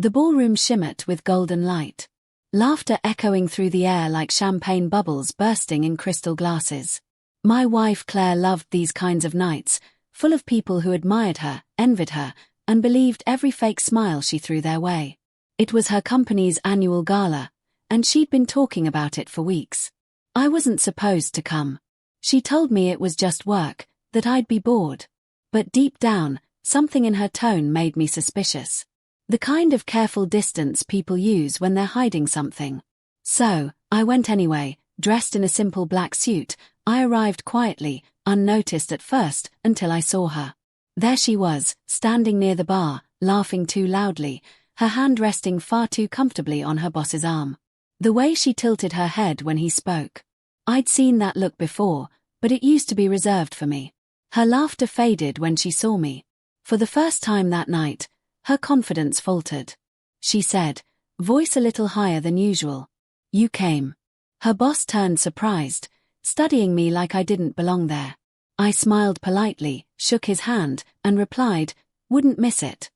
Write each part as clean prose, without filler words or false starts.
The ballroom shimmered with golden light. Laughter echoing through the air like champagne bubbles bursting in crystal glasses. My wife Claire loved these kinds of nights, full of people who admired her, envied her, and believed every fake smile she threw their way. It was her company's annual gala, and she'd been talking about it for weeks. I wasn't supposed to come. She told me it was just work, that I'd be bored. But deep down, something in her tone made me suspicious. The kind of careful distance people use when they're hiding something. So, I went anyway, dressed in a simple black suit. I arrived quietly, unnoticed at first, until I saw her. There she was, standing near the bar, laughing too loudly, her hand resting far too comfortably on her boss's arm. The way she tilted her head when he spoke. I'd seen that look before, but it used to be reserved for me. Her laughter faded when she saw me. For the first time that night, her confidence faltered. She said, voice a little higher than usual. You came. Her boss turned surprised, studying me like I didn't belong there. I smiled politely, shook his hand, and replied, wouldn't miss it.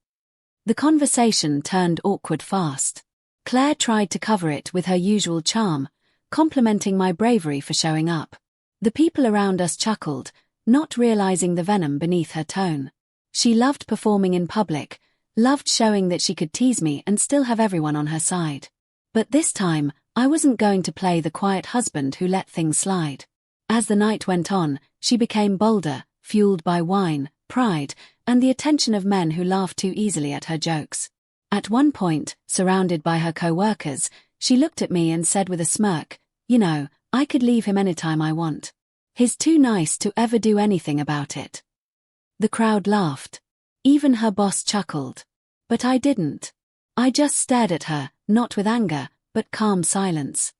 The conversation turned awkward fast. Claire tried to cover it with her usual charm, complimenting my bravery for showing up. The people around us chuckled, not realizing the venom beneath her tone. She loved performing in public, loved showing that she could tease me and still have everyone on her side. But this time, I wasn't going to play the quiet husband who let things slide. As the night went on, she became bolder, fueled by wine, pride, and the attention of men who laughed too easily at her jokes. At one point, surrounded by her co-workers, she looked at me and said with a smirk, you know, I could leave him anytime I want. He's too nice to ever do anything about it. The crowd laughed. Even her boss chuckled. But I didn't. I just stared at her, not with anger, but calm silence.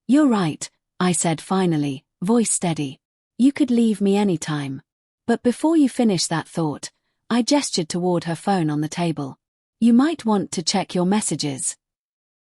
You're right, I said finally, voice steady. You could leave me anytime. But before you finish that thought, I gestured toward her phone on the table. You might want to check your messages.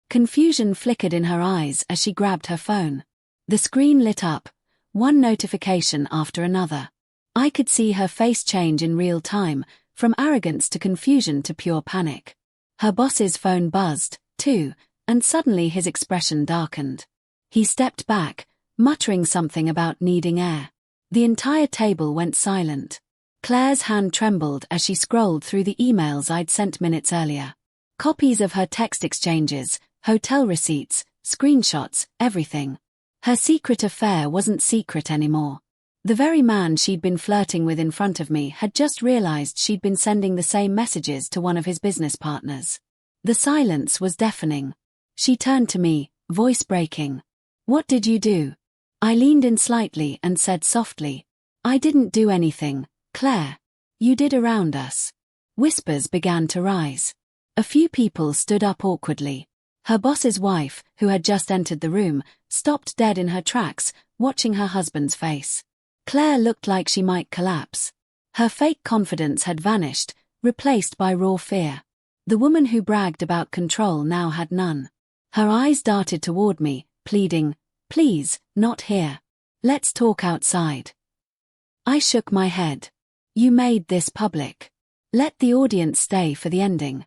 Confusion flickered in her eyes as she grabbed her phone. The screen lit up, one notification after another. I could see her face change in real time, from arrogance to confusion to pure panic. Her boss's phone buzzed, too, and suddenly his expression darkened. He stepped back, muttering something about needing air. The entire table went silent. Claire's hand trembled as she scrolled through the emails I'd sent minutes earlier. Copies of her text exchanges, hotel receipts, screenshots, everything. Her secret affair wasn't secret anymore. The very man she'd been flirting with in front of me had just realized she'd been sending the same messages to one of his business partners. The silence was deafening. She turned to me, voice breaking. What did you do? I leaned in slightly and said softly, I didn't do anything, Claire. You did around us. Whispers began to rise. A few people stood up awkwardly. Her boss's wife, who had just entered the room, stopped dead in her tracks, watching her husband's face. Claire looked like she might collapse. Her fake confidence had vanished, replaced by raw fear. The woman who bragged about control now had none. Her eyes darted toward me, pleading, please, not here. Let's talk outside. I shook my head. You made this public. Let the audience stay for the ending.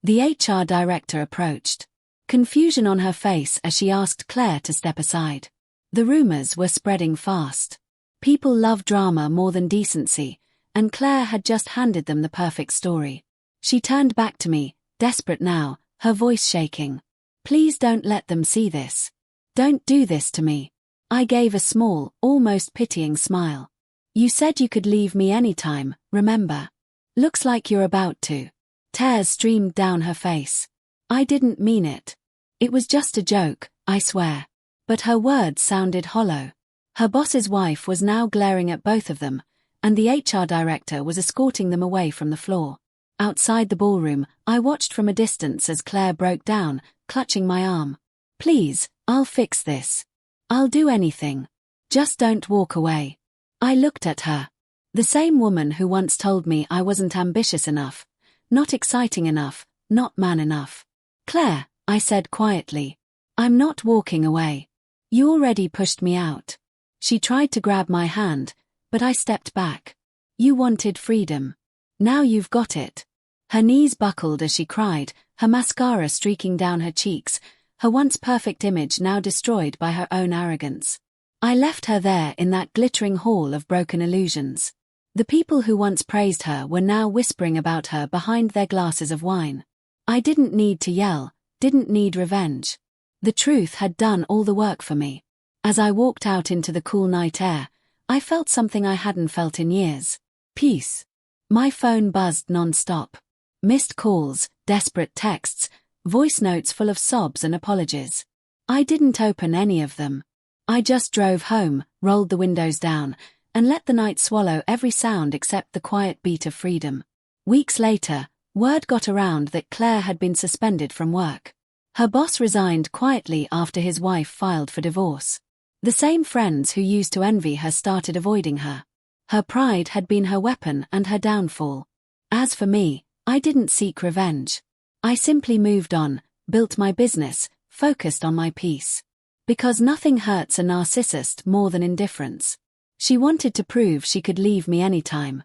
The HR director approached. Confusion on her face as she asked Claire to step aside. The rumors were spreading fast. People love drama more than decency, and Claire had just handed them the perfect story. She turned back to me, desperate now, her voice shaking. Please don't let them see this. Don't do this to me. I gave a small, almost pitying smile. You said you could leave me anytime, remember? Looks like you're about to. Tears streamed down her face. I didn't mean it. It was just a joke, I swear. But her words sounded hollow. Her boss's wife was now glaring at both of them, and the HR director was escorting them away from the floor. Outside the ballroom, I watched from a distance as Claire broke down, clutching my arm. Please, I'll fix this. I'll do anything. Just don't walk away. I looked at her. The same woman who once told me I wasn't ambitious enough, not exciting enough, not man enough. Claire, I said quietly. I'm not walking away. You already pushed me out. She tried to grab my hand, but I stepped back. You wanted freedom. Now you've got it. Her knees buckled as she cried, her mascara streaking down her cheeks, her once perfect image now destroyed by her own arrogance. I left her there in that glittering hall of broken illusions. The people who once praised her were now whispering about her behind their glasses of wine. I didn't need to yell, didn't need revenge. The truth had done all the work for me. As I walked out into the cool night air, I felt something I hadn't felt in years. Peace. My phone buzzed non-stop. Missed calls, desperate texts, voice notes full of sobs and apologies. I didn't open any of them. I just drove home, rolled the windows down, and let the night swallow every sound except the quiet beat of freedom. Weeks later, word got around that Claire had been suspended from work. Her boss resigned quietly after his wife filed for divorce. The same friends who used to envy her started avoiding her. Her pride had been her weapon and her downfall. As for me, I didn't seek revenge. I simply moved on, built my business, focused on my peace. Because nothing hurts a narcissist more than indifference. She wanted to prove she could leave me anytime.